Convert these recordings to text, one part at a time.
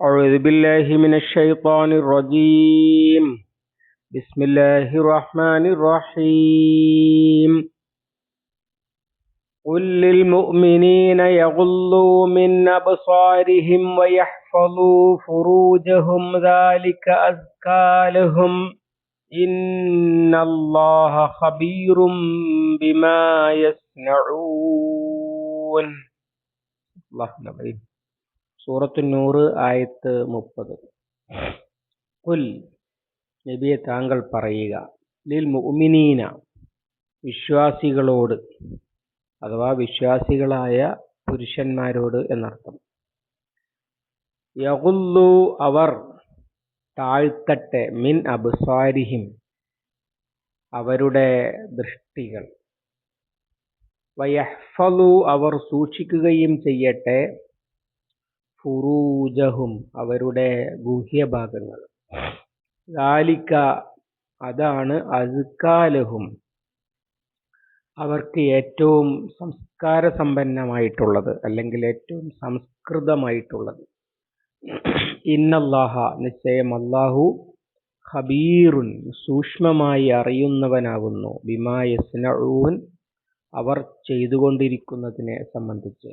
أعوذ بالله من الشيطان الرجيم. بسم الله الرحمن الرحيم. قل للمؤمنين يغضوا من أبصارهم ويحفظوا فروجهم ذلك أزكى لهم إن الله خبير بما يصنعون. الله نبيه. സൂറത്തു നൂറ് ആയത്ത് 30. ഖുൽ നബിയെ താങ്കൾ പറയുക, ലിൽ മുഅ്മിനീന വിശ്വാസികളോട് അഥവാ വിശ്വാസികളായ പുരുഷന്മാരോട് എന്നർത്ഥം. യഗുല്ലു അവർ താഴ്ത്തട്ടെ, മിൻ അബ്സാരിഹിം അവരുടെ ദൃഷ്ടികൾ, വയഹ്ഫളു അവർ സൂക്ഷിക്കുകയും ചെയ്യട്ടെ, ഫുറൂജഹും അവരുടെ ഗുഹ്യഭാഗങ്ങൾ, ദാലിക അതാണ്, അസ്കാലഹും അവർക്ക് ഏറ്റവും സംസ്കാര സമ്പന്നമായിട്ടുള്ളത് അല്ലെങ്കിൽ ഏറ്റവും സംസ്കൃതമായിട്ടുള്ളത്. ഇന്നല്ലാഹ നിശ്ചയം അല്ലാഹു ഖബീറുൻ സൂക്ഷ്മമായി അറിയുന്നവനാകുന്നു, ബിമാ യസ്നഊൻ അവർ ചെയ്തുകൊണ്ടിരിക്കുന്നതിനെ സംബന്ധിച്ച്.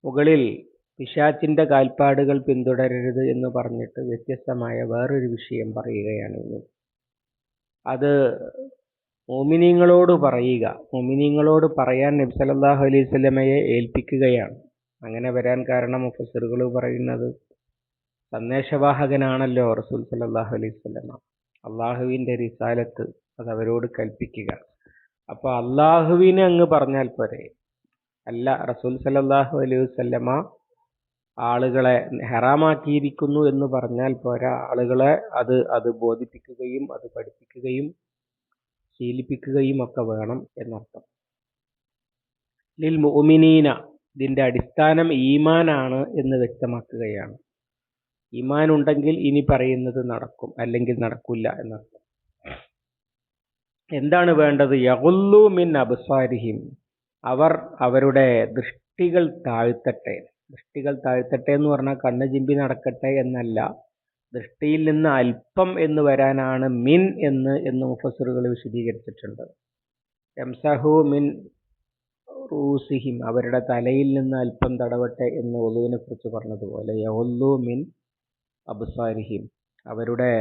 മുകളിൽ പിശാചിന്റെ കാൽപ്പാടുകൾ പിന്തുടരരുത് എന്ന് പറഞ്ഞിട്ട് വ്യത്യസ്തമായ വേറൊരു വിഷയം പറയുകയാണ് ഇനി. അത് മുഅ്മിനീങ്ങളോട് പറയുക, മുഅ്മിനീങ്ങളോട് പറയാൻ നബി സല്ലല്ലാഹു അലൈഹി വസല്ലമയെ ഏൽപ്പിക്കുകയാണ്. അങ്ങനെ വരാൻ കാരണം മുഫസ്സിറുകൾ പറയുന്നത്, സന്ദേശവാഹകനാണല്ലോ റസൂൽ സല്ലല്ലാഹു അലൈഹി വസല്ലമ. അള്ളാഹുവിന്റെ റിസാലത്ത് അത് അവരോട് കൽപ്പിക്കുക. അപ്പൊ അള്ളാഹുവിനെ അങ്ങ് പറഞ്ഞാൽ പോരെ, അല്ല റസൂൽ സല്ലല്ലാഹു അലൈഹി വസല്ലമ ആളുകളെ ഹറാമാക്കിയിരിക്കുന്നു എന്ന് പറഞ്ഞാൽ പോരാ, ആളുകളെ അത് ബോധിപ്പിക്കുകയും അത് പഠിപ്പിക്കുകയും ശീലിപ്പിക്കുകയും ഒക്കെ വേണം എന്നർത്ഥം. ലിൽ മുഅ്മിനീന ഇതിന്റെ അടിസ്ഥാനം ഈമാനാണ് എന്ന് വ്യക്തമാക്കുകയാണ്. ഈമാൻ ഉണ്ടെങ്കിൽ ഇനി പറയുന്നത് നടക്കും, അല്ലെങ്കിൽ നടക്കില്ല എന്നർത്ഥം. എന്താണ് വേണ്ടത്? യഗുല്ലു മിൻ അബ്സാരിഹിം അവർ അവരുടെ ദൃഷ്ടികൾ താഴ്ത്തട്ടെ. ദൃഷ്ടികൾ താഴ്ത്തട്ടെ എന്ന് പറഞ്ഞാൽ കണ്ണ് ചിമ്പി നടക്കട്ടെ എന്നല്ല, ദൃഷ്ടിയിൽ നിന്ന് അല്പം എന്ന് വരാനാണ് മിൻ എന്ന് മുഫസ്സിറുകൾ വിശദീകരിച്ചിട്ടുണ്ട്. യംസഹു മിൻ റൂസിഹിം അവരുടെ തലയിൽ നിന്ന് അല്പം തടവട്ടെ എന്ന് ഒളുവിനെ കുറിച്ച് പറഞ്ഞതുപോലെ, യഗുല്ലു മിൻ അബ്സാരിഹിം അവരുടെ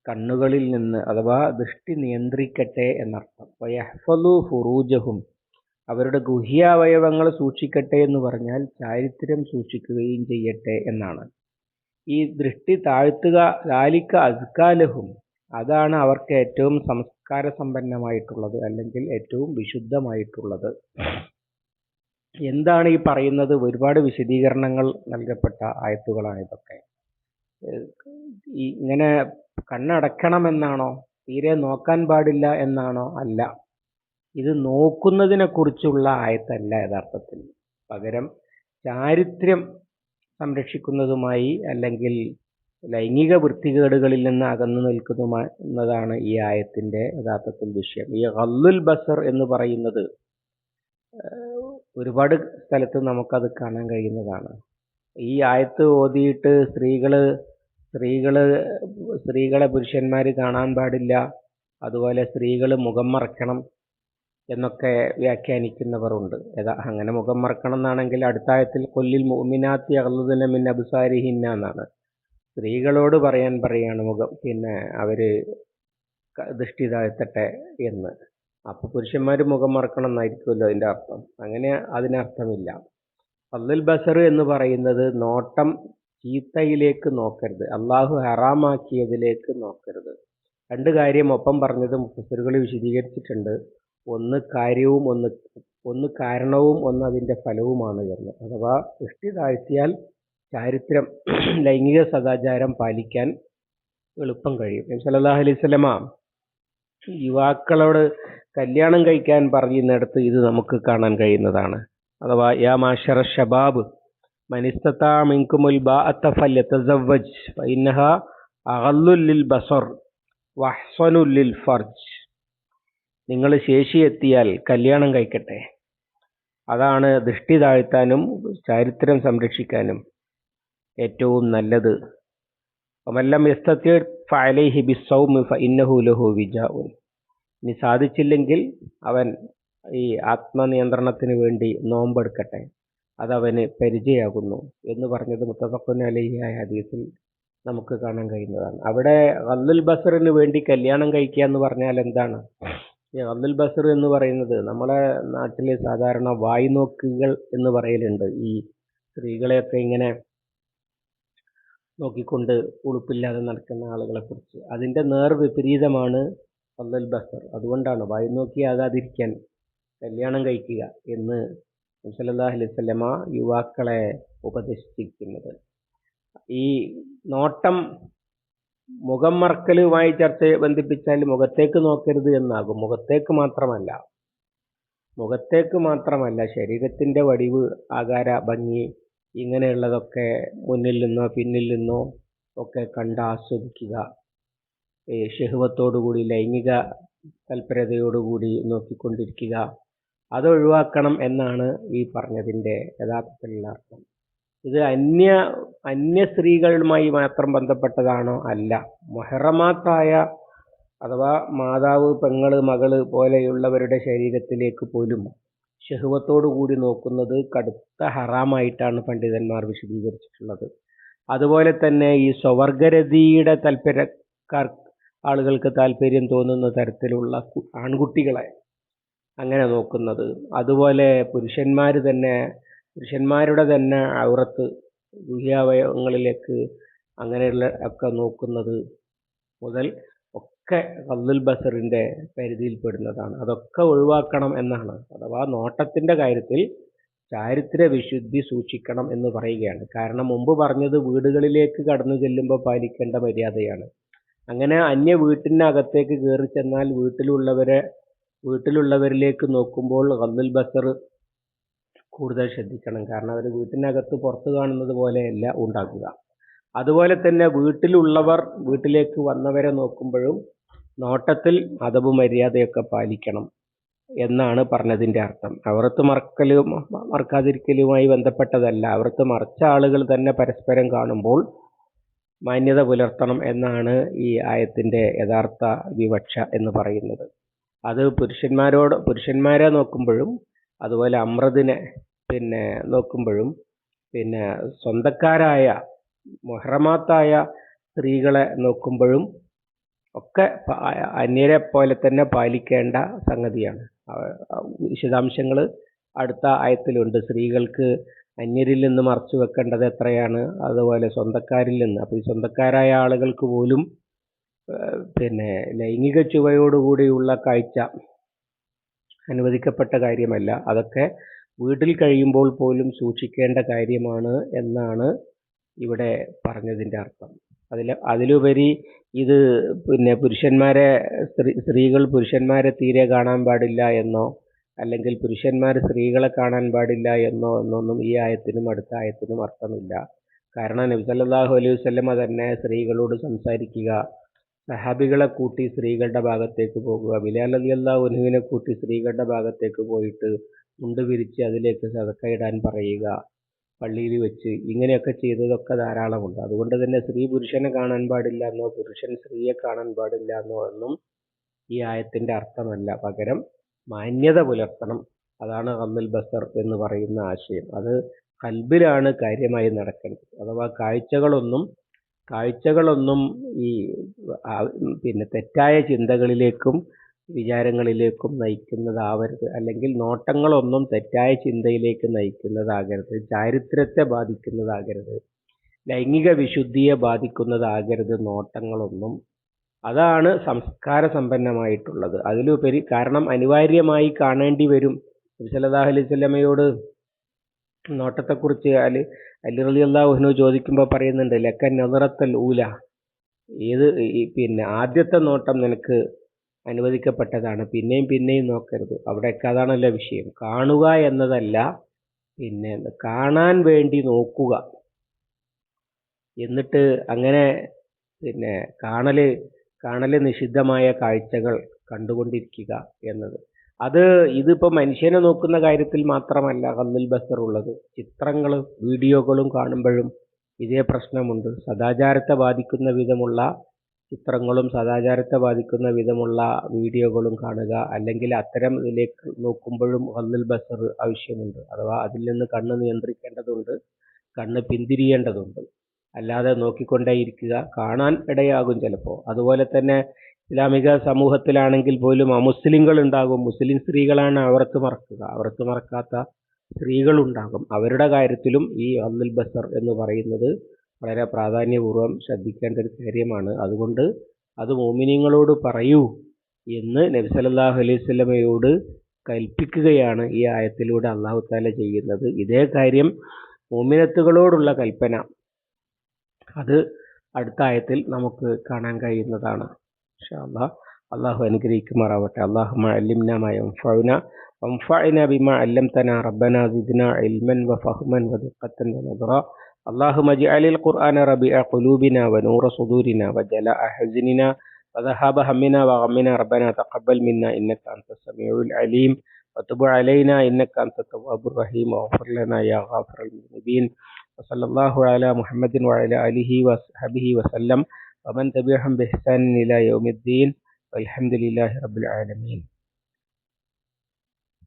കണ്ണുകളിൽ നിന്ന് അഥവാ ദൃഷ്ടി നിയന്ത്രിക്കട്ടെ എന്നർത്ഥം. വയഹ്ഫളു ഫുറൂജഹും അവരുടെ ഗുഹ്യാവയവങ്ങൾ സൂക്ഷിക്കട്ടെ എന്ന് പറഞ്ഞാൽ ചാരിത്രം സൂക്ഷിക്കുകയും ചെയ്യട്ടെ എന്നാണ്. ഈ ദൃഷ്ടി താഴ്ത്തുക, ദാലിക അസ്കാലഹും അതാണ് അവർക്ക് ഏറ്റവും സംസ്കാര സമ്പന്നമായിട്ടുള്ളത് അല്ലെങ്കിൽ ഏറ്റവും വിശുദ്ധമായിട്ടുള്ളത്. എന്താണ് ഈ പറയുന്നത്? ഒരുപാട് വിശദീകരണങ്ങൾ നൽകപ്പെട്ട ആയത്തുകളാണ് ഇതൊക്കെ. ഇങ്ങനെ കണ്ണടക്കണമെന്നാണോ, തീരെ നോക്കാൻ പാടില്ല എന്നാണോ? അല്ല, ഇത് നോക്കുന്നതിനെ കുറിച്ചുള്ള ആയത്തല്ല യഥാർത്ഥത്തിൽ. പകരം ചാരിത്രം സംരക്ഷിക്കുന്നതുമായി അല്ലെങ്കിൽ ലൈംഗിക വൃത്തികേടുകളിൽ നിന്ന് അകന്നു നിൽക്കുന്നതാണ് ഈ ആയത്തിന്റെ യഥാർത്ഥത്തിൽ വിഷയം. ഈ ഗള്ളുൽ ബസർ എന്ന് പറയുന്നത് ഒരുപാട് സ്ഥലത്ത് നമുക്കത് കാണാൻ കഴിയുന്നതാണ്. ഈ ആയത്ത് ഓതിയിട്ട് സ്ത്രീകളെ പുരുഷന്മാര് കാണാൻ പാടില്ല, അതുപോലെ സ്ത്രീകൾ മുഖം മറക്കണം എന്നൊക്കെ വ്യാഖ്യാനിക്കുന്നവർ ഉണ്ട്. അങ്ങനെ മുഖം മറക്കണം എന്നാണെങ്കിൽ അടുത്ത ആയത്തിൽ കൊല്ലിൽ മുഅ്മിനാത്തി യഗ്ളുദ്ന മിൻ അബ്സാരിഹിന്ന എന്നാണ്. സ്ത്രീകളോട് പറയാണ് മുഖം, പിന്നെ അവര് ദൃഷ്ടി താഴ്ത്തട്ടെ എന്ന്. അപ്പൊ പുരുഷന്മാര് മുഖം മറക്കണം എന്നായിരിക്കുമല്ലോ അതിന്റെ അർത്ഥം. അങ്ങനെ അതിനർത്ഥമില്ല. ഖള്ളുൽ ബസർ എന്ന് പറയുന്നത് നോട്ടം ചീത്തയിലേക്ക് നോക്കരുത്, അള്ളാഹു ഹറാമാക്കിയതിലേക്ക് നോക്കരുത്. രണ്ട് കാര്യം ഒപ്പം പറഞ്ഞത് മുഫസ്സിറുകൾ വിശദീകരിച്ചിട്ടുണ്ട്. ഒന്ന് കാര്യവും ഒന്ന് കാരണവും ഒന്ന് അതിന്റെ ഫലവുമാണ് എന്ന്. അഥവാ ദൃഷ്ടി താഴ്ത്തിയാൽ ചാരിത്രം ലൈംഗിക സദാചാരം പാലിക്കാൻ എളുപ്പം കഴിയും. നബി സല്ലല്ലാഹു അലൈഹി വസല്ലമ യുവാക്കളോട് കല്യാണം കഴിക്കാൻ പറയുന്നിടത്ത് ഇത് നമുക്ക് കാണാൻ കഴിയുന്നതാണ്. അഥവാ യാ മാശറ ശബാബ് മൻ ഇസ്തതാഅ മിൻകുമുൽ ബാഅത ഫല്യതസവ്വജ് ഫഇന്നഹാ അഗല്ലു ലിൽ ബസർ വഹ്സനു ലിൽ ഫർജ്. നിങ്ങൾ ശേഷിയെത്തിയാൽ കല്യാണം കഴിക്കട്ടെ, അതാണ് ദൃഷ്ടി താഴ്ത്താനും ചാരിത്രം സംരക്ഷിക്കാനും ഏറ്റവും നല്ലത്. വമല്ലം യസ്തതി ഫഅലൈഹി ബിസ്സൗമി ഫഇന്നഹു ലഹു വിജാഉൻ. ഇനി സാധിച്ചില്ലെങ്കിൽ അവൻ ഈ ആത്മനിയന്ത്രണത്തിന് വേണ്ടി നോമ്പെടുക്കട്ടെ, അതവന് പരിചയാകുന്നു എന്ന് പറഞ്ഞത് മുത്തഫഖുൻ അലൈഹിയായ ഹദീസിൽ നമുക്ക് കാണാൻ കഴിയുന്നതാണ്. അവിടെ ഗദ്ദുൽ ബസറിന് വേണ്ടി കല്യാണം കഴിക്കുക എന്ന് പറഞ്ഞാൽ എന്താണ്? ഈ ഗദ്ദുൽ ബസർ എന്ന് പറയുന്നത് നമ്മളെ നാട്ടിലെ സാധാരണ വായ്നോക്കുകൾ എന്ന് പറയലുണ്ട്. ഈ സ്ത്രീകളെയൊക്കെ ഇങ്ങനെ നോക്കിക്കൊണ്ട് ഉളുപ്പില്ലാതെ നടക്കുന്ന ആളുകളെ കുറിച്ച്. അതിന്റെ നേർ വിപരീതമാണ് ഗദ്ദുൽ ബസർ. അതുകൊണ്ടാണ് വായ്നോക്കിയാകാതിരിക്കാൻ കല്യാണം കഴിക്കുക എന്ന് നബി സല്ലല്ലാഹു അലൈഹി വസല്ലമ യുവാക്കളെ ഉപദേശിച്ചിരിക്കുന്നത്. ഈ നോട്ടം മുഖം മറക്കലുമായി ബന്ധിപ്പിച്ചാൽ മുഖത്തേക്ക് നോക്കരുത് എന്നാകും. മുഖത്തേക്ക് മാത്രമല്ല ശരീരത്തിന്റെ വടിവ്, ആകാര ഭംഗി ഇങ്ങനെയുള്ളതൊക്കെ മുന്നിൽ നിന്നോ പിന്നിൽ നിന്നോ ഒക്കെ കണ്ട് ആസ്വദിക്കുക. ശഹ്വത്തോടുകൂടി ലൈംഗിക തൽപരതയോടുകൂടി നോക്കിക്കൊണ്ടിരിക്കുക, അതൊഴിവാക്കണം എന്നാണ് ഈ പറഞ്ഞതിന്റെ യഥാർത്ഥത്തിലുള്ള അർത്ഥം. ഇത് അന്യ സ്ത്രീകളുമായി മാത്രം ബന്ധപ്പെട്ടതാണോ? അല്ല. മുഹറമാത്തായ അഥവാ മാതാവ്, പെങ്ങള്, മകള് പോലെയുള്ളവരുടെ ശരീരത്തിലേക്ക് പോലും ശഹ്വത്തോടു കൂടി നോക്കുന്നത് കടുത്ത ഹറാമായിട്ടാണ് പണ്ഡിതന്മാർ വിശദീകരിച്ചിട്ടുള്ളത്. അതുപോലെ തന്നെ ഈ സ്വവർഗരതിയുടെ ആളുകൾക്ക് താല്പര്യം തോന്നുന്ന തരത്തിലുള്ള ആൺകുട്ടികളെ അങ്ങനെ നോക്കുന്നത്, അതുപോലെ പുരുഷന്മാരുടെ തന്നെ ഔറത്ത്, ഗുഹ്യാവയവങ്ങളിലേക്ക് അങ്ങനെയുള്ള ഒക്കെ നോക്കുന്നത് മുതൽ ഒക്കെ ഗദ്ദുൽ ബസറിന്റെ പരിധിയിൽപ്പെടുന്നതാണ്. അതൊക്കെ ഒഴിവാക്കണം എന്നാണ്. അഥവാ നോട്ടത്തിന്റെ കാര്യത്തിൽ ചാരിത്ര വിശുദ്ധി സൂക്ഷിക്കണം എന്ന് പറയുകയാണ്. കാരണം മുമ്പ് പറഞ്ഞത് വീടുകളിലേക്ക് കടന്നു ചെല്ലുമ്പോൾ പാലിക്കേണ്ട മര്യാദയാണ്. അങ്ങനെ അന്യ വീട്ടിനകത്തേക്ക് കയറി ചെന്നാൽ വീട്ടിലുള്ളവരിലേക്ക് നോക്കുമ്പോൾ ഗദ്ദുൽ ബസർ കൂടുതൽ ശ്രദ്ധിക്കണം. കാരണം അവർ വീട്ടിനകത്ത് പുറത്ത് കാണുന്നത് പോലെയല്ല ഉണ്ടാക്കുക. അതുപോലെ തന്നെ വീട്ടിലുള്ളവർ വീട്ടിലേക്ക് വന്നവരെ നോക്കുമ്പോഴും നോട്ടത്തിൽ അദബ് മര്യാദയൊക്കെ പാലിക്കണം എന്നാണ് പറഞ്ഞതിന്റെ അർത്ഥം. ഔറത്ത് മറക്കാതിരിക്കലുമായി ബന്ധപ്പെട്ടതല്ല. ഔറത്ത് മറച്ച ആളുകൾ തന്നെ പരസ്പരം കാണുമ്പോൾ മാന്യത പുലർത്തണം എന്നാണ് ഈ ആയത്തിന്റെ യഥാർത്ഥ വിവക്ഷ എന്ന് പറയുന്നത്. അത് പുരുഷന്മാരെ നോക്കുമ്പോഴും അതുപോലെ അമ്രദിനെ നോക്കുമ്പോഴും സ്വന്തക്കാരായ മുഹറമാത്തായ സ്ത്രീകളെ നോക്കുമ്പോഴും ഒക്കെ അന്യരെ പോലെ തന്നെ പാലിക്കേണ്ട സംഗതിയാണ്. വിശദാംശങ്ങൾ അടുത്ത ആയത്തിലുണ്ട്. സ്ത്രീകൾക്ക് അന്യരിൽ നിന്ന് മറച്ചു വെക്കേണ്ടത് എത്രയാണ്, അതുപോലെ സ്വന്തക്കാരിൽ നിന്ന്. അപ്പൊ ഈ സ്വന്തക്കാരായ ആളുകൾക്ക് പോലും ലൈംഗിക ചുവയോടുകൂടിയുള്ള കാഴ്ച അനുവദിക്കപ്പെട്ട കാര്യമല്ല. അതൊക്കെ വീട്ടിൽ കഴിയുമ്പോൾ പോലും സൂക്ഷിക്കേണ്ട കാര്യമാണ് എന്നാണ് ഇവിടെ പറഞ്ഞതിന്റെ അർത്ഥം. അതിലുപരി ഇത് സ്ത്രീകൾ പുരുഷന്മാരെ തീരെ കാണാൻ പാടില്ല എന്നോ അല്ലെങ്കിൽ പുരുഷന്മാർ സ്ത്രീകളെ കാണാൻ പാടില്ല എന്നൊന്നും ഈ ആയത്തിനും അടുത്ത ആയത്തിനും അർത്ഥമില്ല. കാരണം നബി സല്ലല്ലാഹു അലൈഹി വസല്ലമ തന്നെ സ്ത്രീകളോട് സംസാരിക്കുക, സഹാബികളെ കൂട്ടി സ്ത്രീകളുടെ ഭാഗത്തേക്ക് പോകുക, ബിലാൽ റളിയല്ലാഹു അൻഹുവിനെ കൂട്ടി സ്ത്രീകളുടെ ഭാഗത്തേക്ക് പോയിട്ട് മുണ്ട് വിരിച്ച് അതിലേക്ക് സദക്കയിടാൻ പറയുക, പള്ളിയിൽ വെച്ച് ഇങ്ങനെയൊക്കെ ചെയ്തതൊക്കെ ധാരാളമുണ്ട്. അതുകൊണ്ട് തന്നെ സ്ത്രീ പുരുഷനെ കാണാൻ പാടില്ല എന്നോ പുരുഷൻ സ്ത്രീയെ കാണാൻ പാടില്ല എന്നോ ഒന്നും ഈ ആയത്തിന്റെ അർത്ഥമല്ല. പകരം മാന്യത പുലർത്തണം. അതാണ് ഗദ്ദുൽ ബസർ എന്ന് പറയുന്ന ആശയം. അത് ഖൽബിലാണ് കാര്യമായി നടക്കേണ്ടത്. അഥവാ കാഴ്ചകളൊന്നും ഈ തെറ്റായ ചിന്തകളിലേക്കും വിചാരങ്ങളിലേക്കും നയിക്കുന്നതാവരുത്. അല്ലെങ്കിൽ നോട്ടങ്ങളൊന്നും തെറ്റായ ചിന്തയിലേക്ക് നയിക്കുന്നതാകരുത്, ചാരിത്രത്തെ ബാധിക്കുന്നതാകരുത്, ലൈംഗിക വിശുദ്ധിയെ ബാധിക്കുന്നതാകരുത് നോട്ടങ്ങളൊന്നും. അതാണ് സംസ്കാര സമ്പന്നമായിട്ടുള്ളത്. അതിലുപരി കാരണം അനിവാര്യമായി കാണേണ്ടി വരും. നബി സല്ലല്ലാഹു അലൈഹി വസല്ലമയോട് നോട്ടത്തെക്കുറിച്ച് അലി റളിയല്ലാഹു അൻഹു ചോദിക്കുമ്പോൾ പറയുന്നുണ്ട്, ലക നദറത്തുൽ ഊല, ആദ്യത്തെ നോട്ടം നിനക്ക് അനുവദിക്കപ്പെട്ടതാണ്, പിന്നെയും നോക്കരുത്. അവിടെയൊക്കെ അതാണല്ലോ വിഷയം. കാണുക എന്നതല്ല, കാണാൻ വേണ്ടി നോക്കുക. എന്നിട്ട് അങ്ങനെ കാണല് നിഷിദ്ധമായ കാഴ്ചകൾ കണ്ടുകൊണ്ടിരിക്കുക എന്നത്. ഇതിപ്പോ മനുഷ്യനെ നോക്കുന്ന കാര്യത്തിൽ മാത്രമല്ല ഗദ്ദുൽ ബസർ ഉള്ളത്. ചിത്രങ്ങളും വീഡിയോകളും കാണുമ്പോഴും ഇതേ പ്രശ്നമുണ്ട്. സദാചാരത്തെ ബാധിക്കുന്ന വിധമുള്ള ചിത്രങ്ങളും സദാചാരത്തെ ബാധിക്കുന്ന വിധമുള്ള വീഡിയോകളും കാണുക, അല്ലെങ്കിൽ അത്തരം ഇതിലേക്ക് നോക്കുമ്പോഴും ഗള്ളുൽ ബസർ ആവശ്യമുണ്ട്. അഥവാ അതിൽ നിന്ന് കണ്ണ് നിയന്ത്രിക്കേണ്ടതുണ്ട്, കണ്ണ് പിന്തിരിയേണ്ടതുണ്ട്. അല്ലാതെ നോക്കിക്കൊണ്ടേയിരിക്കുക കാണാൻ ഇടയാകും ചിലപ്പോൾ. അതുപോലെ തന്നെ ഇസ്ലാമിക സമൂഹത്തിലാണെങ്കിൽ പോലും അമുസ്ലിങ്ങൾ ഉണ്ടാകും. മുസ്ലിം സ്ത്രീകളാണ് അവർക്ക് മറക്കുക, അവർക്ക് മറക്കാത്ത സ്ത്രീകളുണ്ടാകും. അവരുടെ കാര്യത്തിലും ഈ ഗള്ളുൽ ബസർ എന്ന് പറയുന്നത് വളരെ പ്രാധാന്യപൂർവ്വം ശ്രദ്ധിക്കേണ്ട ഒരു കാര്യമാണ്. അതുകൊണ്ട് അത് മുഅ്മിനീങ്ങളോട് പറയൂ എന്ന് നബി സല്ലല്ലാഹു അലൈഹി വസല്ലമയോട് കൽപ്പിക്കുകയാണ് ഈ ആയത്തിലൂടെ അല്ലാഹു തആല ചെയ്യുന്നത്. ഇതേ കാര്യം മുഅ്മിനത്തുകളോടുള്ള കൽപ്പന അത് അടുത്ത ആയത്തിൽ നമുക്ക് കാണാൻ കഴിയുന്നതാണ്. ഇൻഷാ അല്ലാഹ് അല്ലാഹു അനുഗ്രഹിക്കുമാറാവട്ടെ. അല്ലാഹുമ്മ അല്ലിംനാ മാ യൻഫഉനാ വൻഫഅനാ ബിമാ അല്ലംതനാ റബ്ബനാ സിദ്നാ ഇൽമൻ വഫഹ്മൻ വദിഖ്ഖത്തൻ വനദറാ. اللهم اجعل القرآن ربيع قلوبنا ونور صدورنا وجلاء حزننا وذهاب همنا وغمنا. ربنا تقبل منا إنك أنت السميع العليم وتب علينا إنك أنت التواب الرحيم واغفر لنا يا غافر المذنبين. وصلى الله على محمد وعلى آله وصحبه وسلم ومن تبعهم بإحسان إلى يوم الدين والحمد لله رب العالمين.